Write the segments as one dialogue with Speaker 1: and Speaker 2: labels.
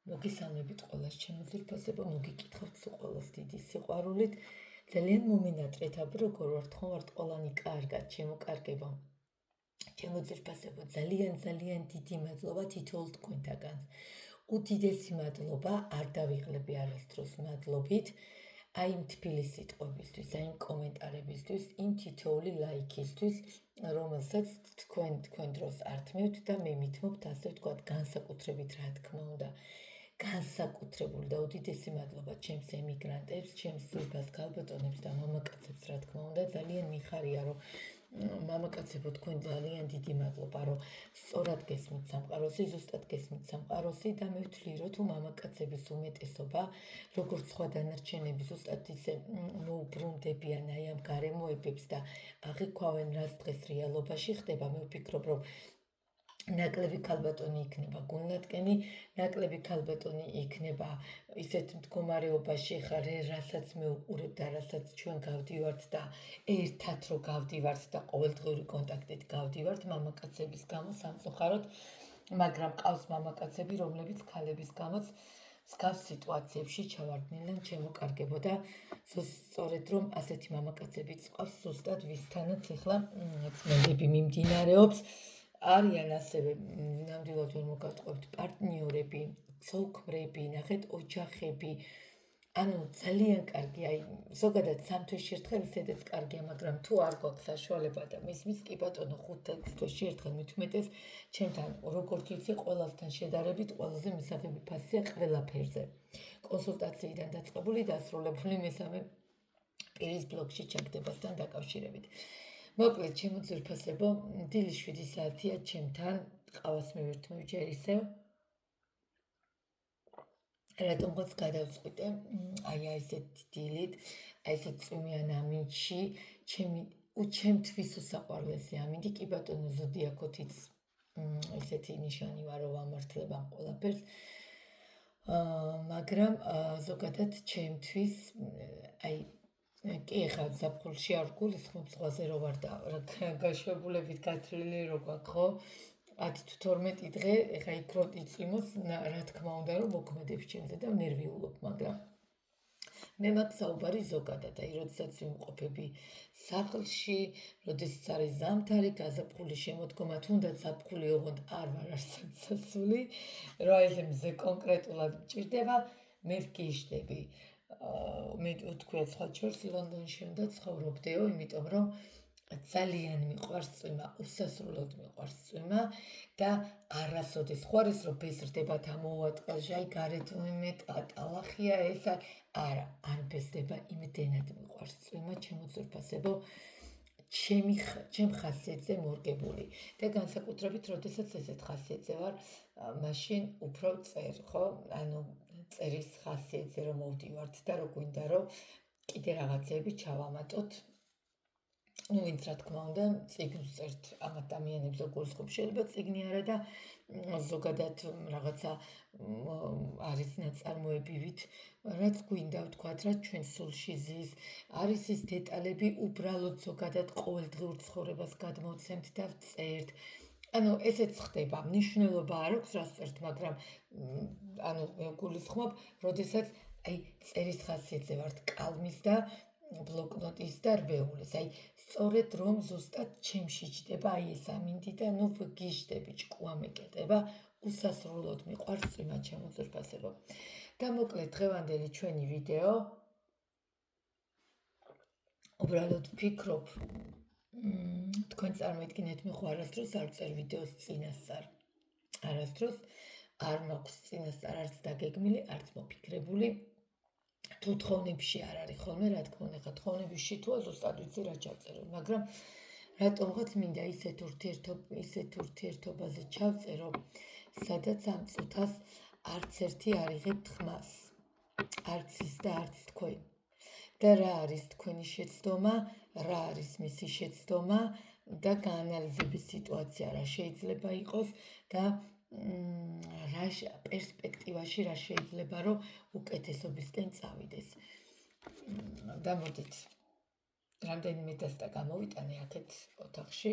Speaker 1: მოგესალმებით ყველას, ჩემო ძვირფასებო, მოგიკითხავთ სიყვარულს დიდი სიყვარულით. ძალიან მომენატრეთ, აბა როგორ ვართ, ხომ ვართ ყველანი კარგად, ჩემო კარგებო. ჩემო ძვირფასებო, ძალიან დიდი მადლობა თითოეულ თქვენთაგან. უდიდესი მადლობა, არ დავიღლები არასდროს მადლობით. აი იმ თბილი სიტყვებისთვის, აი იმ კომენტარებისთვის, იმ თითოეული ლაიქისთვის, რომელსაც თქვენ დროს ართმევთ და მე მithმობთ, ასე ვთქვათ, განსაკუთრებით რა თქმა უნდა. განსაკუთრებული და უდიდესი მადლობა ჩემს ემიგრანტებს, ჩემს ძვირფას ქალბატონებს და მამაკაცებს, რა თქმა უნდა, ძალიან მიხარია, რომ მამაკაცებო, თქვენ ძალიან დიდი მადლობა, რომ სწორად გესმით სამყაროსი, ზუსტად გესმით სამყაროსი და მე ვთვლი, რომ თუ მამაკაცების უმეტესობა, როგორც სხვა დანარჩენები, ზუსტად ისე მოუბრუნდებიან აი ამ გარემოებებს და აღიქვავენ, რაც დღეს რეალობაში ხდება, მე ვფიქრობ, რომ ნაკლები ქალბატონი იქნება გულნატკენი, ნაკლები ქალბატონი იქნება ისეთ მდგომარეობაში, რასაც მე ვუყურებ და რასაც ჩვენ გავდივართ და ერთად რო გავდივართ და ყოველდღიური კონტაქტით გავდივართ მამაკაცების გამო სამწუხაროდ, მაგრამ ყავს მამაკაცები, რომლებიც ქალების გამოც მსგავს სიტუაციებში ჩავარდნილენ, ჩემო კარგებო და სწორედ რომ ასეთი მამაკაცებიც ყავს ზუსტად ვისთანაც ეხლა წმენდები მიმდინარეობს. არიან ასევე ნამდვილად ვერ მოგატყობთ პარტნიორები, ცოლ-ქმრები, ნახეთ ოჯახები. ანუ ძალიან კარგი, აი ზოგადად 3 თვეში ერთხელ ისედაც კარგია, მაგრამ თუ არ გვაქვს საშუალება და მის კი ბატონო 5 თვეში ერთხელ მithumetes ჩემთან როგორც ვიცი ყველასთან შედარებით ყველაზე მისაღები ფასია ყველაფერზე. კონსულტაციიდან დაწყებული დასრულებული მესამე პირის ბლოგში ჩაგდებასთან დაკავშირებით. მოკლედ, ჩემო ძვირფასებო, დილის 7 საათია ჩემთან ყავას მივერთმევ ჯერ ისევ. რატომღაც გადავწყვიტე, აი ესეთ დილით, აი ესეთ წვიმიან ამინდში, ჩემთვის უსაყვარლესი ამინდი, კი ბატონო ზოდიაქოთიც ესეთი ნიშანი ვარ, რომ ვამართლებ ამ ყველაფერს. მაგრამ ზოგადად ჩემთვის აი კი ეხლა ზაფხულში არ გულისხმობ ზღვაზე რო ვარ და გაშვებულებით გათვლილი რო გვაქვს, ხო? 10 თუ 12 დღე, ეხლა იქ რო იწვიმოს, რა თქმა უნდა, რომ მოქმედებს ჩემზე და ნერვიულობ, მაგრამ მე მაქვს საუბარი ზოგადად, აი როდესაც ვიმყოფები სახლში, როდესაც არის ზამთარი, გაზაფხული შემოდგომა, თუნდაც ზაფხული ოღონდ არ ვარ არსად სასული, რომ აი ესე მზე კონკრეტულად მჭირდება, მე ვგიშდები. მე თქვია სხვა შორს ლონდონში უნდა ცხოვრობდეო, იმიტომ რომ ძალიან მიყვარს წვიმა, უსასრულოდ მიყვარს წვიმა და არასოდეს ხوارეს რომ ბეზრდება და მოვატყალში, აი გარეთ მეტყა ტალახია ეს არა, არ ბეზრდება, იმდენად მიყვარს წვიმა, ჩემო ძვირფასებო, ჩემ ხასიათზე მორგებული და განსაკუთრებით, როდესაც ესეთ ხასიათზე ვარ, მაშინ უფრო წერ, ხო? ანუ წერის ხასიათზე რომ მოვდივართ და რო გვინდა რომ კიდე რაღაცები ჩავამატოთ. ну, ვინც რა თქმა უნდა, წიგნს წერთ ამ ადამიანებს გულისხმობ, შეიძლება წიგნი არა და ზოგადად რაღაცა არის ნაწარმოებივით, რაც გვინდა ვთქვათ, რაც ჩვენ სულში ზის, არის ის დეტალები, უბრალოდ ზოგადად ყოველდღიურ ცხოვრებას გადმოვცემთ და ვწერთ. ანუ ესეც ხდება, მნიშვნელობა არ აქვს რას წერთ, მაგრამ ანუ მე გულისხმობ, როდესაც აი წერის ხასიათზე ვართ კალმის და ბლოკნოტის და რბეულის. აი სწორედ რომ ზუსტად ჩემში ჯდება აი ეს ამინდი და ნუ ვგიშდები, ჭკუა მეკეტება, უსასრულოდ მიყვარს წვიმა, ჩემო ძვირფასებო. და მოკლედ დღევანდელი ჩვენი ვიდეო უბრალოდ ვფიქრობ, თქვენ წარმოიდგინეთ, მე ხო არასდროს არ წერ ვიდეოს წინასწარ. არასდროს არ მაქვს წინასწარ არც დაგეგმილი, არც მოფიქრებული. თუ თხოვნებში არ არის ხოლმე, რა თქმა უნდა, ხა თხოვნებში თუა ზუსტად ვიცი რა ჩავწერო, მაგრამ რატომღაც მინდა ისეთ ურთიერთობაზე ჩავწერო, სადაც ამ წუთას არც ერთი არ იღებთ ხმას, არც ის და არც თქვენ. და რა არის თქვენი შეცდომა, რა არის მისი შეცდომა და გაანალიზების სიტუაცია რა შეიძლება იყოს და რა პერსპექტივაში რა შეიძლება რომ უკეთესობისკენ წავიდეს. და მოდით, რამდენიმე დასტა გამოვიტანე აქეთ ოთახში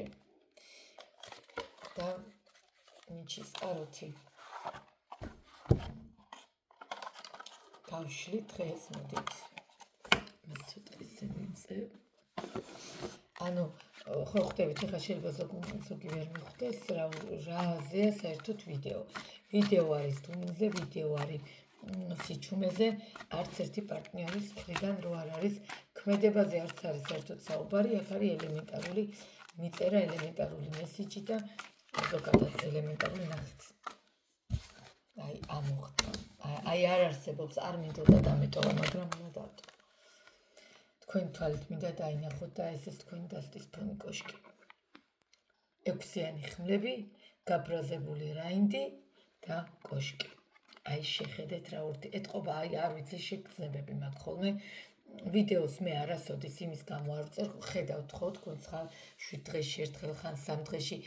Speaker 1: და მიჩის კაროთი. დავშლით დღეს, მოდით. მას ცოტა ისე მივწევ. ანუ ხო ხვდებით, ეხლა შეიძლება ზოგი ვერ მიხვდეს რაზეა საერთოდ ვიდეო არის დუმილზე, ვიდეო არის სიჩუმეზე, არც ერთი პარტნიორის მხრიდან რო არ არის ქმედებაზე, არც არის საერთოდ საუბარი, აქ არის ელემენტარული მიწერა, ელემენტარული მესიჯი და ზოგადად ელემენტარული ნახეთ. აი ამოხდა. აი არ არსებობს, არ მინდოდა დამეტოვა, მაგრამ უნდა დავტო. თქვენ თვალით მინდა დაინახოთ და ეს თქვენი დასტის ფონი კოშკი. 6-იანი ხმლები, გაბრაზებული რაინდი და კოშკი. აი შეხედეთ რა ეთყობა, აი არ ვიცი შეგრძნებები მათ ხოლმე. ვიდეოს მე არასოდეს იმის გამო არ ვწერ, ხედავთ ხო თქვენ 7 დღეში ერთხელ ხან 3 დღეში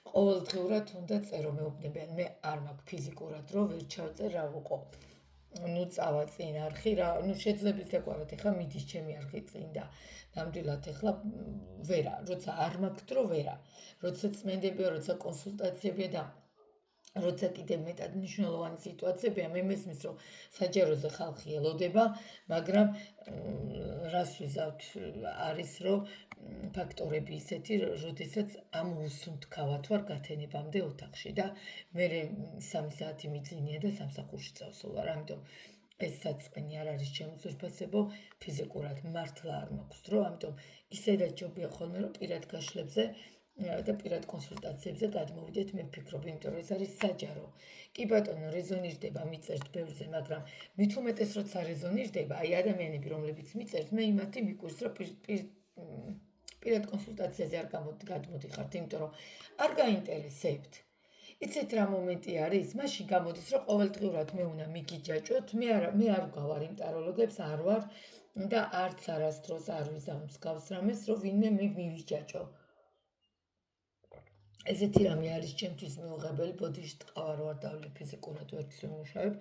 Speaker 1: ყოველდღიურად უნდა წერო მეუბნებიან, მე არ მაქვს ფიზიკურად რო ვერ ჩავწერ რა ვუყო. ნუ წავა წინ არხი რა, ნუ შეძლებით ეკوارათ, ეხლა მიდის ჩემი არხი წინ და ნამდვილად ეხლა ვერა, როცა არ მაქვს დრო ვერა, როცა წმენდებია, როცა კონსულტაციებია და როცა კიდე მეტად მნიშვნელოვანი სიტუაციებია, მე მესმის რომ საჯაროზე ხალხი ელოდება, მაგრამ რას ვიზავთ არის რომ ფაქტორები ისეთი, როდესაც ამოუსუნთქავად ვარ გათენებამდე ოთახში და მე 3 საათი მიძინია და სამსახურში წავსულ ვარ, ამიტომ ეს საწყენი არ არის შემოძვირფასებო, ფიზიკურად მართლა არ მაქვს დრო, ამიტომ ისედაც ჯობია ხოლმე რომ პირად გაშლებზე და პირად კონსულტაციებზე გადმოვიდეთ, მე ვფიქრობ, იმიტომ რომ ეს არის საჯარო. კი ბატონო, რეზონირდება, მიწერთ ბევრზე, მაგრამ მით უმეტეს როცა რეზონირდება, აი ადამიანები, რომლებიც მიწერთ, მე იმათი მიკვირს, რომ პირად კონსულტაციაზე არ გადმოდიხართ, იმიტომ რომ არ გაინტერესებთ. იცით რა მომენტი არის? მაშინ გამოდის, რომ ყოველდღიურად მე უნდა მიგიჯაჭვოთ, მე არ გავარ იმ ტაროლოგებს, არ ვარ და არც არასდროს არ ვიზამ მსგავს რამეს, რომ ვინმე მე მივიჯაჭო. ესეთი რამე არის ჩემთვის მიუღებელი, ბოდიში ტყავარ ვარ დავლე ფიზიკურად ვერც ვიმუშავებ.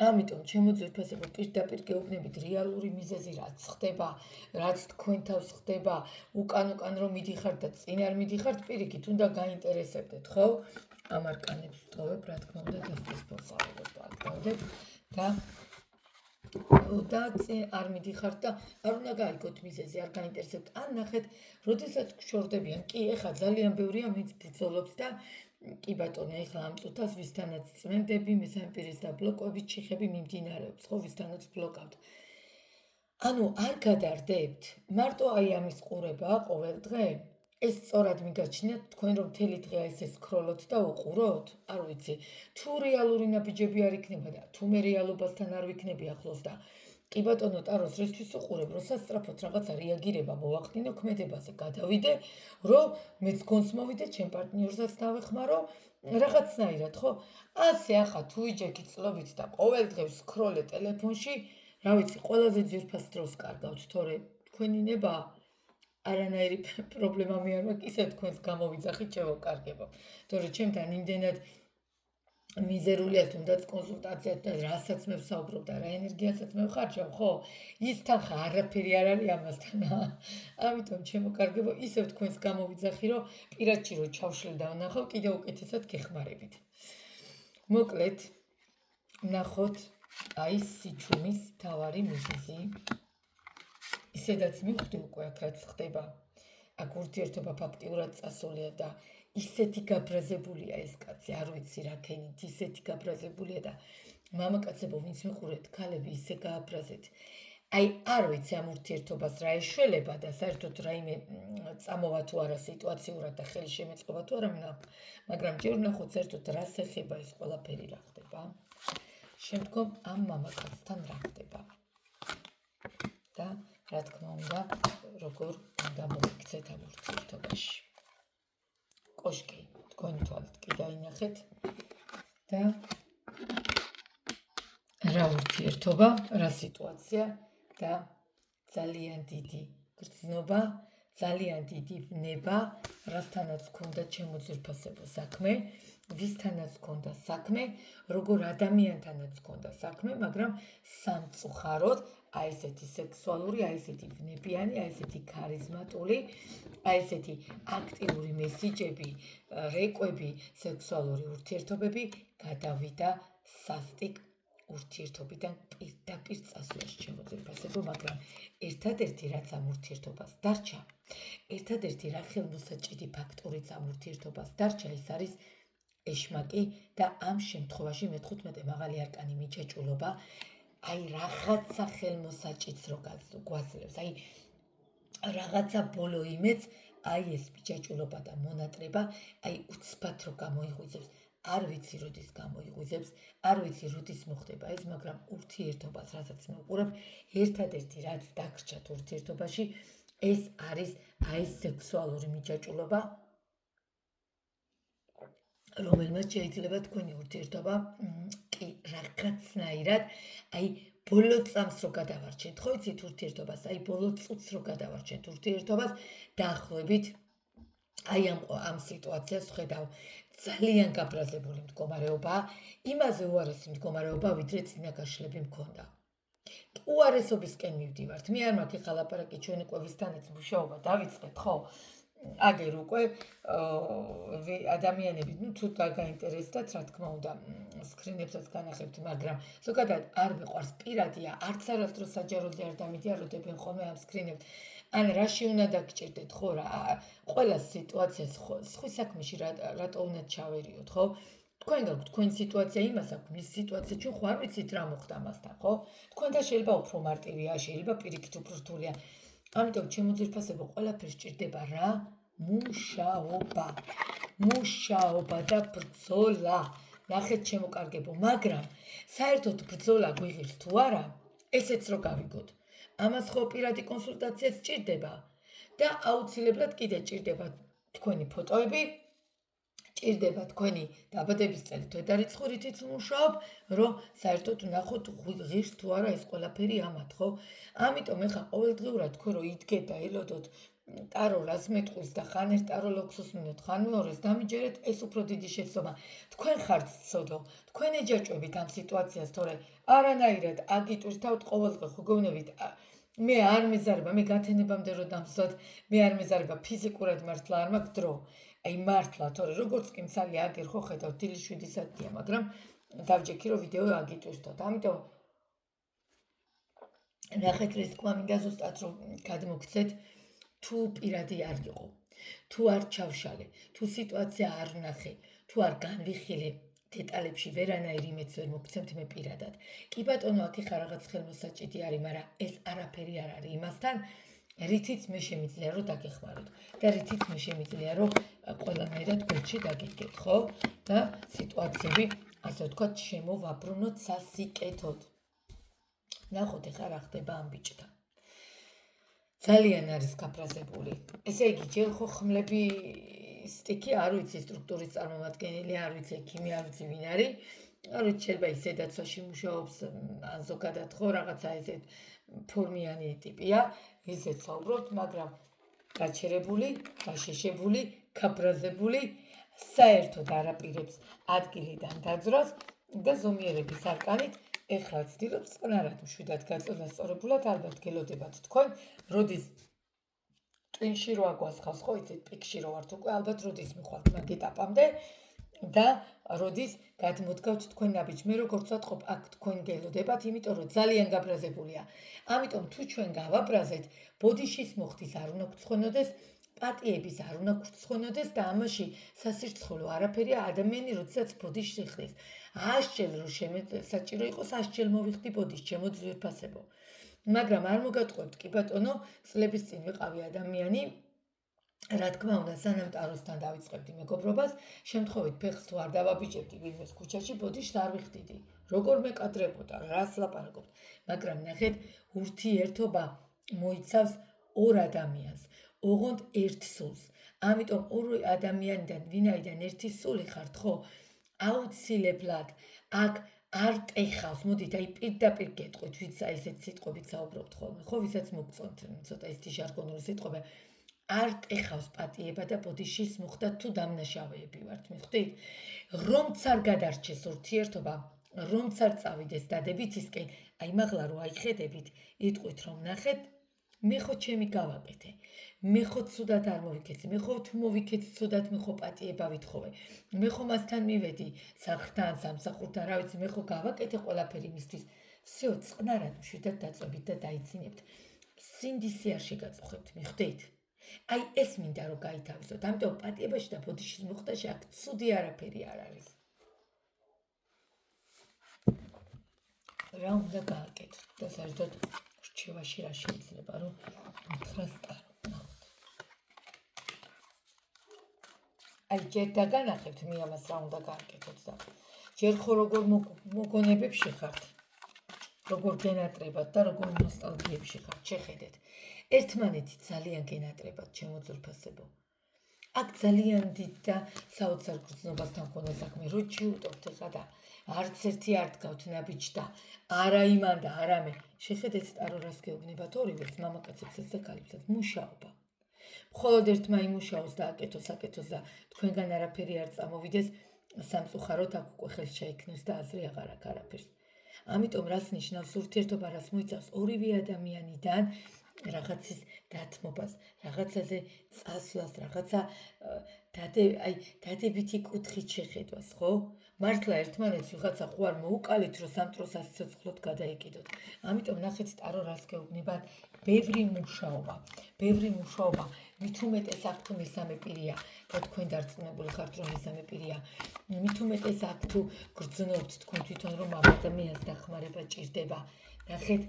Speaker 1: ამიტომ ჩემო ძვირფასებო პირდაპირ გეუბნებით რეალური მიზეზი რაც ხდება, რაც თქვენ თავს ხდება, უკან რომ მიდიხართ და წინ არ მიდიხართ, პირიქით უნდა გაინტერესებდეთ, ხო? ამ არკანებს ვტოვებ, რა თქმა უნდა, დასტის ფონს ავდებ და წინ არ მიდიხართ და არ უნდა გაიგოთ მიზეზი, არ გაინტერესებთ. ან ნახეთ, როდესაც გშორდებიან, კი, ეხლა ძალიან ბევრია ვინც ბრძოლობს და კი ბატონო, ეხლა ამ წუთას ვისთანაც წმენდები, მესამე პირის დაბლოკები, ჩიხები მიმდინარეობს, ხო, ვისთანაც ბლოკავთ. ანუ არ გადარდებთ, მარტო აი ამის ყურებაა ყოველ დღე. ეს სწორად მიგაჩნიათ თქვენ რომ მთელი დღე ესე სკროლოთ და უყუროთ? არ ვიცი, თუ რეალური ნაბიჯები არ იქნება და თუ მე რეალობასთან არ ვიქნები ახლოს და კი ბატონო, ტაროს რისთვის უყურებ, რომ სასწრაფოდ რაღაცა რეაგირება მოვახდინო ქმედებაზე, გადავიდე, რომ მეც გონს მოვიდე, ჩემ პარტნიორსაც დავეხმარო, რაღაცნაირად, ხო? ასე ახლა თუ ვიჯექი წლობით და ყოველ დღე ვსკროლე ტელეფონში, რა ვიცი, ყველაზე ძვირფას დროს კარგავთ, თორე თქვენი ნება არანაირი პრობლემა მე არ მაქვს, ისე თქვენს გამოვიძახით, შევაკარგებო. თორე ჩემთან იმდენად მიზერულია, თუნდაც კონსულტაციად და რასაც მე ვსაუბრობ და რა ენერგიასაც მე ვხარჯავ, ხო? ის თანხა არაფერი არ არის ამასთან. ამიტომ შემოკარგებო, ისევ თქვენს გამოვიძახი, რომ პირადში რო ჩავშლი და ვნახავ, კიდე უკეთესად გეხმარებით. მოკლედ, ნახოთ აი სიჩუმის მთავარი მიზეზი. ისედაც მივხვდი უკვე აქ რაც ხდება. აქ ურთიერთობა ფაქტიურად წასულია და ისეთი გაბრაზებულია ეს კაცი, არ ვიცი რა ქენით, ისეთი გაბრაზებულია და მამაკაცებო, ვინც მიყურეთ, ქალები ისე გააბრაზეთ. აი, არ ვიცი ამ ურთიერთობას რა ეშველება და საერთოდ რაიმე წამოვა თუ არა სიტუაციურად და ხელი შემეწყობა თუ არა, მაგრამ ჯერ ვნახოთ საერთოდ რას ეხება ეს ყველაფერი რა ხდება. შემდგომ ამ მამაკაცთან რა ხდება. და რა თქმა უნდა, როგორ უნდა მოიქცეთ ამ ურთიერთობაში. კოშკი, თქვენი თვალით კი დაინახეთ და რა ურთიერთობა, რა სიტუაცია და ძალიან დიდი გრძნობა, ძალიან დიდი ნება, რასთანაც გქონდა ჩემო ძვირფასებო საქმე, ვისთანაც გქონდა საქმე, როგორ ადამიანთანაც გქონდა საქმე, მაგრამ სამწუხაროდ აი ესეთი სექსუალური, აი ესეთი ვნებიანი, აი ესეთი ქარიზმატული, აი ესეთი აქტიური მესიჯები, რეკვები, სექსუალური ურთიერთობები გადავიდა სასტიკ ურთიერთობიდან პირდაპირ წასვლას ჩემო ძვირფასებო, მაგრამ ერთადერთი რაც ამ ურთიერთობას დარჩა, ერთადერთი რა ხელმოსაჭიდი ფაქტორიც ამ ურთიერთობას დარჩა, ეს არის ეშმაკი და ამ შემთხვევაში მე-15 მაღალი არკანი მიჯაჭვულობა, აი რაღაცა ხელმოსაჭიც რო გვაძლევს, აი რაღაცა ბოლო იმეც, აი ეს მიჯაჭვულობა და მონატრება, აი უცბად რო გამოიღვიძებს, არ ვიცი როდის გამოიღვიძებს, არ ვიცი როდის მოხდება ეს, მაგრამ ურთიერთობას, რასაც მე ვუყურებ, ერთადერთი რაც დაგრჩათ ურთიერთობაში, ეს არის აი სექსუალური მიჯაჭვულობა, რომელმაც შეიძლება თქვენი ურთიერთობა კი რაღაცნაირად, აი ბოლო წამს რო გადავარჩენთ, ხო იცით ურთიერთობას, აი ბოლო წუთს რო გადავარჩენთ ურთიერთობას, დაახლოებით აი ამ სიტუაციას ხედავ ძალიან გაბრაზებული მდგომარეობა, იმაზე უარესი მდგომარეობა, ვიდრე წინაგაშლები მქონდა. უარესობისკენ მივდივართ. მე არ მაქვს ახლა ლაპარაკი ჩვენი კვებისთანაც მუშაობა დავიწყეთ, ხო? აგერ უკვე ადამიანები, თუ გაინტერესდათ, რა თქმა უნდა, სკრინებსაც განახებთ, მაგრამ ზოგადად არ მეყვარს პირადია, არც არასდროს საჯაროზე არ დამიდიაროდებენ ხოლმე ამ სკრინებს. ან რაში უნდა დაგჭირდეთ, ხო რა, ყველა სიტუაციას სხვის საქმეში რატო უნდა ჩავერიოთ, ხო? თქვენ გაქვთ თქვენი სიტუაცია, იმას აქვს მის სიტუაცია, ჩვენ ხო არ ვიცით რა მოხდა მასთან, ხო? თქვენთან შეიძლება უფრო მარტივია, შეიძლება პირიქით უფრო რთულია. ამიტომ ჩემო ძვირფასებო, ყველაფერს ჭირდება რა? მუშაობა და ბრძოლა. ნახეთ ჩემო კარგებო, მაგრამ საერთოდ ბრძოლა გვიღირს თუ არა, ესეც რო გავიგოთ. ამას ხო პირადი კონსულტაციაც ჭირდება და აუცილებლად კიდე ჭირდება თქვენი ფოტოები, ჭირდება თქვენი დაბადების წელი, თვედარიცხვი, რითიც ვმუშაობ, რომ საერთოდ ვნახოთ ღირს თუ არა ეს ყველაფერი ამათ, ხო? ამიტომ ეხლა ყოველდღიურად თქვენ რო იდგეთ და ელოდოთ ტარო რას მეტყვის და ხან ერთ ტარო ლოქს უსმინოთ, ხან მეორეს დამიჯერეთ, ეს უფრო დიდი შეცდომა. თქვენ ხართ ცოდო, თქვენ ეჯაჭვებით ამ სიტუაციას, თორე არანაირად აგიტვირთავთ ყოველდღე, ხო გეუბნებით, მე არ მეზარება, მე გათენებამდე რო დამსვათ, მე არ მეზარება ფიზიკურად მართლა არ მაქვს დრო. აი მართლა, თორე როგორც კი მცალი აგერ ხო ხედავთ, დილის 7 საათია, მაგრამ დავჯექი რომ ვიდეო აგიტვირთოთ. ამიტომ ნახეთ რისკმა მინდა ზუსტად რომ გადმოგცეთ, თუ პირადი არ იყო, თუ არ ჩავშალე, თუ სიტუაცია არ ვნახე, თუ არ განვიხილე დეტალებში ვერანაირ იმედს ვერ მოგცემთ მე პირადად. კი ბატონო, აქ ხა რაღაც ხელმოსაჭიდი არის, მაგრამ ეს არაფერი არ არის იმასთან, რითიც მე შემიძლია რომ დაგეხმაროთ და რითიც მე შემიძლია რომ ყველანაირად გულში დაგიდგეთ, ხო? და სიტუაციები, ასე ვთქვათ, შემოვაბრუნოთ სასიკეთოდ. ნახოთ ხა რა ხდება ამ ბიჭთან. ძალიან არის გაფრაზებული. ესე იგი, ჯერ ხო ხმლები სტიკი არ ვიცი სტრუქტურის წარმომადგენელი, არ ვიცი ექიმი, არ ვიცი ვინ არის. არ ვიცი, შეიძლება ისედაცვაში მუშაობს, ან ზოგადად ხო რაღაცა ესეთ ფორმიანი ტიპია, ისეც საუბრობთ, მაგრამ გაჩერებული, გაშეშებული, გაფრაზებული, საერთოდ არაპირებს ადგილიდან დაძრას და ზომიერების არკანით ეხლა ცდილობს წყნარად მშვიდად გაწონასწორებულად, ალბათ გელოდებათ თქვენ, როდის ტვინში რო აგვასხავს, ხო იცით, პიკში რო ვართ უკვე, ალბათ როდის მიხვალთ მაგ ეტაპამდე და როდის გადმოდგავთ თქვენ ნაბიჯს. მე როგორც ვატყობ, აქ თქვენ გელოდებათ, იმიტომ რომ ძალიან გაბრაზებულია. ამიტომ თუ ჩვენ გავაბრაზეთ, ბოდიშის მოხდის არ უნდა გწონოდეს, პატიების არ უნდა გწონოდეს და ამაში სასირცხლო არაფერია. ადამიანი როდესაც ბოდიშს იხდის, 100 ჯერ რო საჭირო იყოს, 100 ჯერ მოვიხდი ბოდიშს, ჩემო ძვირფასებო. მაგრამ არ მოგატყუებთ, კი ბატონო, წლების წინ ვიყავი ადამიანი, რა თქმა უნდა, სანამ ტაროსთან დავიწყებდი მეგობრობას, შემთხვევით ფეხს თუ არ დავაბიჭებდი ვინმეს ქუჩაში, ბოდიშს არ ვიხდიდი. როგორ მეკადრებოდა, რას ლაპარაკობთ, მაგრამ ნახეთ, ურთიერთობა მოიცავს ორ ადამიანს, ოღონდ ერთ სულს. ამიტომ ორი ადამიანიდან ვინაიდან ერთი სული ხართ, ხო, აუცილებლად აქ არ ტეხავს, მოდით, აი პირდაპირ გეტყვით, ვიც აი ესეთ სიტყვებით საუბრობთ ხოლმე, ხო, ვისაც მოგწონთ, ცოტა ისეთი ჟარგონული სიტყვები, არ ტეხავს პატიება და ბოდიშის მოხდა თუ დამნაშავეები ვართ, მიხვდით? რომც არ გადარჩეს ურთიერთობა, რომც არ წავიდეს დადებითისკენ, აი მაღლა რო აიხედებით, იტყვით რომ ნახეთ, მე ხო ჩემი გავაკეთე, მე ხო ცუდად არ მოვიქეცი, მე ხო თუ მოვიქეცი ცუდად, მე ხო პატიება ვითხოვე, მე ხო მასთან მივედი სახლთან, სამსახურთან, რა ვიცი, მე ხო გავაკეთე ყველაფერი მისთვის. всё, წყნარად მშვიდად დაწვევით და დაიცინებთ. სინდისი არ შეგაწუხებთ, მიხვდით? აი ეს მინდა რომ გაითავისოთ. ამიტომ პატიებაში და ბოდიშის მოხდაში აქ ცუდი არაფერი არ არის. რა უნდა გააკეთოთ და საერთოდ რჩევაში რა შეიძლება რომ უთხრას ტარო. აი ჯერ დაგანახებთ მე ამას რა უნდა გააკეთოთ და ჯერ ხო როგორ მოგონებებში ხართ, როგორ გენატრებათ და როგორ ნოსტალგიებში ხართ, შეხედეთ. ერთმანეთი ძალიან გენატრებათ, ჩემო ძვირფასებო. აქ ძალიან დიდ და საოცარ გრძნობასთან მქონდა საქმე, რო ჩიუტობთ ეხლა და არც ერთი არ დგავთ ნაბიჯდა, არა იმან და არა მე. შეხედეთ ტარო რას გეუბნებათ ორივეს, მამაკაცებსაც და ქალებსაც, მუშაობა. მხოლოდ ერთმა იმუშაოს და აკეთოს და თქვენგან არაფერი არ წამოვიდეს, სამწუხაროდ აქ უკვე ხელს შეექმნეს და აზრი აღარ აქვს არაფერს. ამიტომ რას ნიშნავს ურთიერთობა, რას მოიცავს ორივე ადამიანიდან რაღაცის დათმობას, რაღაცაზე წასვლას, რაღაცა დადებითი კუთხით შეხედვას, ხო? მართლა ერთმანეთს ვიღაცა ხო არ მოუკალით, რომ სამტროს ასიცოცხლოდ გადაეკიდოთ. ამიტომ ნახეთ ტარო რას გეუბნებათ, ბევრი მუშაობა, მით უმეტეს აქ თუ მესამე პირია და თქვენ დარწმუნებული ხართ, რომ მესამე პირია, მით უმეტეს აქ თუ გრძნობთ თქვენ თვითონ, რომ ამ ადამიანს დახმარება ჭირდება. ნახეთ,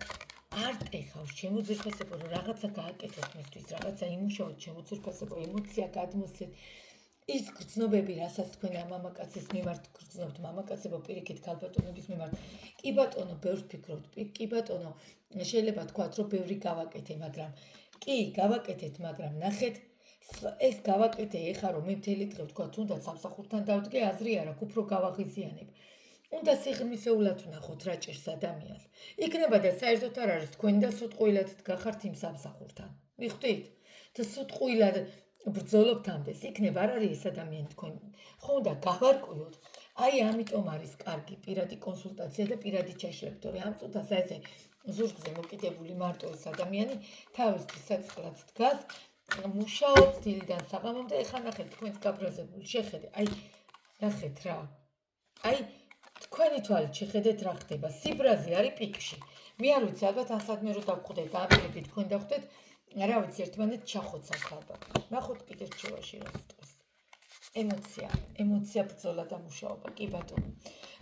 Speaker 1: არ ტეხავს, ჩემო ძვირფასებო, რომ რაღაცა გააკეთოთ მისთვის, რაღაცა იმუშაოთ, ჩემო ძვირფასებო, ემოცია გადმოსცეთ. ის გრძნობები, რასაც თქვენ ამ მამაკაცის მიმართ გრძნობთ, მამაკაცებო, პირიქით ქალბატონების მიმართ, კი ბატონო, ბევრს ფიქრობთ, კი ბატონო, შეიძლება თქვათ, რომ ბევრი გავაკეთე, მაგრამ კი, გავაკეთეთ, მაგრამ ნახეთ, ეს გავაკეთე ეხლა რომ მე მთელი დღე ვთქვათ, თუნდაც სამსახურთან დავდგე, აზრი არ აქვს, უფრო გავაღიზიანებ. უნდა სიღრმისეულად ვნახოთ რა ჭირს ადამიანს. იქნება და საერთოდ არ არის თქვენ და სუტყუილად დგახართ იმ სამსახურთან. მიხვდით? და სუტყუილად ბრძოლობთ ამდენს, იქნება არ არის ეს ადამიანი თქვენ. ხო უნდა გავარკვიოთ. აი ამიტომ არის კარგი პირადი კონსულტაცია და პირადი ჩაშლები, თორე ამ წუთას ესე ზურგზე მოკიდებული მარტო ეს ადამიანი თავისთვის საწყლად დგას, მუშაობს დილიდან საღამომდე, ეხლა ნახეთ თქვენს გაბრაზებული, შეხედე, აი ნახეთ რა. აი თქვენი თვალით შეხედეთ რა ხდება, სიბრაზე არის პიკში. მე არ ვიცი, ალბათ ასადმე რო დავხვდეთ, აბილები თქვენ დავხვდეთ, რა ვიცი, ერთმანეთს ჩახოცავთ ალბათ. ნახოთ კიდე რჩევაში რა სიტყვის. ემოცია, ბრძოლა და მუშაობა, კი ბატონო.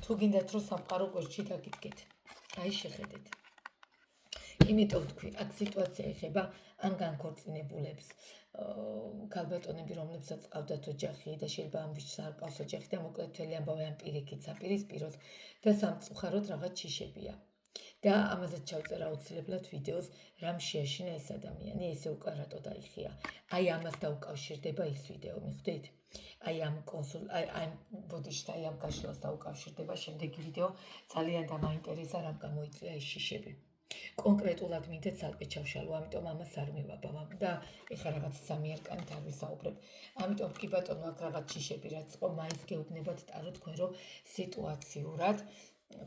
Speaker 1: თუ გინდათ რომ სამყარო გვერდში დაგიდგეთ. აი შეხედეთ. იმიტომ თქვი, აქ სიტუაცია ეხება ან განქორწინებულებს, ქალბატონები, რომლებსაც ყავდათ ოჯახი და შეიძლება ამ ვიჩს არ ყავს ოჯახი და მოკლედ მთელი ამბავი ამ პირიქით საპირისპიროს და სამწუხაროდ რაღაც შიშებია. და ამაზეც ჩავწერა აუცილებლად ვიდეოს, რამ შეაშინა ეს ადამიანი, ესე უკვე რატო დაიხია. აი ამას დაუკავშირდება ის ვიდეო, მიხვდით? აი ამ ბოდიშთა, აი ამ გაშლას დაუკავშირდება შემდეგი ვიდეო, ძალიან დამაინტერესა, რამ გამოიწვია ეს შიშები. კონკრეტულად მინდა ცალკე ჩავშალო, ამიტომ ამას არ მივაბავ და ეხლა რაღაც სამი არკანით არ ვისაუბრებ. ამიტომ კი ბატონო, აქ რაღაც შიშები რაც იყო, მაინც გეუბნებათ ტარო თქვენ, რომ სიტუაციურად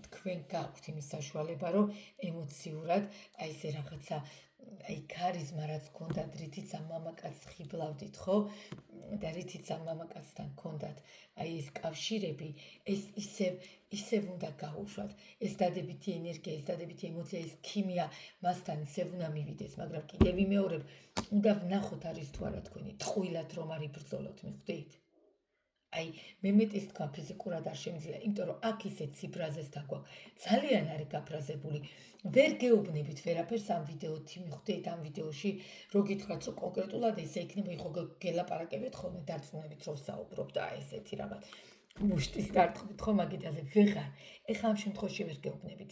Speaker 1: თქვენ გაქვთ იმის საშუალება, რომ ემოციურად აი ესე რაღაცა აი ქარიზმა რაც გქონდათ, რითიც ამ მამაკაცს ხიბლავდით, ხო? და რითიც ამ მამაკაცთან გქონდათ აი ეს კავშირები, ეს ისევ უნდა გაუშვათ. ეს დადებითი ენერგია, ეს დადებითი ემოცია, ეს ქიმია მასთან ისევ უნდა მივიდეს, მაგრამ კიდევ ვიმეორებ, უნდა ვნახოთ არის თუ არა თქვენი ტყუილად რომ არ იბრძოლოთ, მიხვდით? აი, მე მეტის თქვა ფიზიკურად არ შემიძლია, იმიტომ რომ აქ ისეთ სიბრაზეს დაგვაქვს. ძალიან არის გაფრაზებული. ვერ გეუბნებით ვერაფერს ამ ვიდეოთი, მიხვდით ამ ვიდეოში, რო გითხრათ, რომ კონკრეტულად ესე იქნება, ხო გელაპარაკებით ხოლმე დარწმუნებით რომ საუბრობ და ესეთი რაღაც. მუშტის დარტყმით ხო მაგიდაზე ვეღარ. ეხლა ამ შემთხვევაში ვერ გეუბნებით.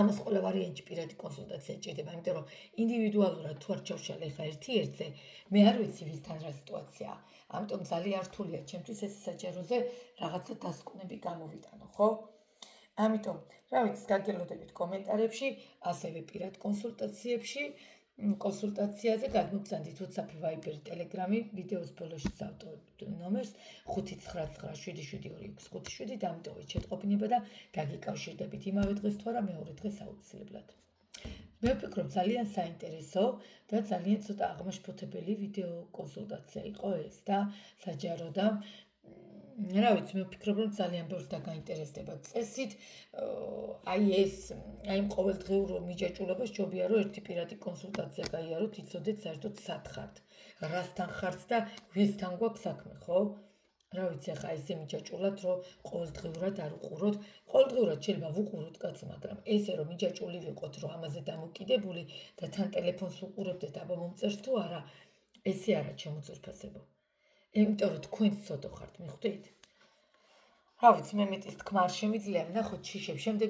Speaker 1: ამას ყველა ვარიანტში პირადი კონსულტაცია ჭირდება, იმიტომ რომ ინდივიდუალურად თუ არ ჩავშალე ხა ერთ-ერთზე, მე არ ვიცი ვისთან რა სიტუაციაა. ამიტომ ძალიან რთულია ჩემთვის ეს საჯაროზე რაღაცა დასკვნები გამოვიტანო, ხო? ამიტომ, რა ვიცი, გაგელოდებით კომენტარებში, ასევე პირად კონსულტაციაზე გადმოგზავნით WhatsApp, Viber, Telegram-ი, ვიდეოს ბოლოში დავტოვებთ ნომერს 599772557, დამტოვეთ შეტყობინება და დაგიკავშირდებით იმავე დღეს თუ არა მეორე დღეს აუცილებლად. მე ვფიქრობ ძალიან საინტერესო და ძალიან ცოტა აღმაშფოთებელი ვიდეო კონსულტაცია იყო ეს და საჯარო და რა ვიცი, მე ვფიქრობ, რომ ძალიან ბევრს დაგაინტერესდება წესით, აი ეს, აი იმ ყოველდღიურ მიჯაჭვულობას ჯობია, რომ ერთი პირადი კონსულტაცია გაიაროთ, იცოდეთ საერთოდ სად ხართ, რასთან ხართ და ვისთან გვაქვს საქმე, ხო? რა ვიცი, ახლა ესე მიჯაჭვულად, რომ ყოველდღიურად არ უყუროთ, ყოველდღიურად შეიძლება ვუყუროთ კაცო, მაგრამ ესე რომ მიჯაჭვული ვიყოთ, რომ ამაზე დამოკიდებული და თან ტელეფონს უყურებდეთ აბა მომწერს თუ არა, ესე არა ჩემო ძვირფასებო. იმიტომ რომ თქვენ ცოტა ხართ, მიხვდით? რა ვიცი, მე მეტის თქმა არ შემიძლია, ვნახოთ შიშებს. შემდეგ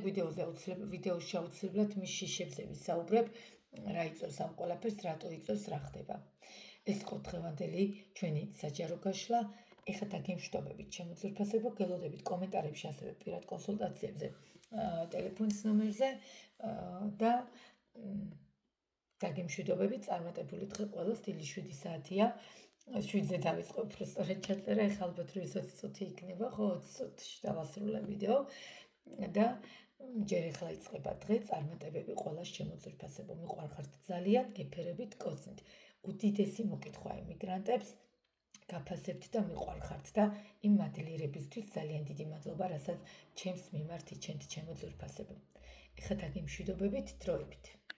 Speaker 1: ვიდეოში აუცილებლად მის შიშებზე ვისაუბრებ, რა იწვევს ამ ყველაფერს, რატო იწვევს, რა ხდება. ეს იყო დღევანდელი ჩვენი საჯარო გაშლა. ეხლა დაგემშვიდობებით, ჩემო ძვირფასებო, გელოდებით კომენტარებში, ასევე პირად კონსულტაციებზე, ტელეფონის ნომერზე და დაგემშვიდობებით, წარმატებული დღე ყველას, დილის 7 საათია. 7-ზე დავიწყე უფრო სწორედ ჩაწერა, ეხლა ალბათ რომ 20 წუთი იქნება, ხო, 20 წუთში დავასრულე ვიდეო და ჯერ ეხლა იწყება დღე, წარმატებები ყველას ჩემო ძვირფასებო, მიყვარხართ ძალიან, გეფერებით, კოცნით. უდიდესი მოკითხვა ემიგრანტებს გაფასებთ და მიყვარხართ და იმ მადლიერებისთვის ძალიან დიდი მადლობა, რასაც ჩემს მიმართ იჩენთ ჩემო ძვირფასებო. ეხლა დაგემშვიდობებით, დროებით.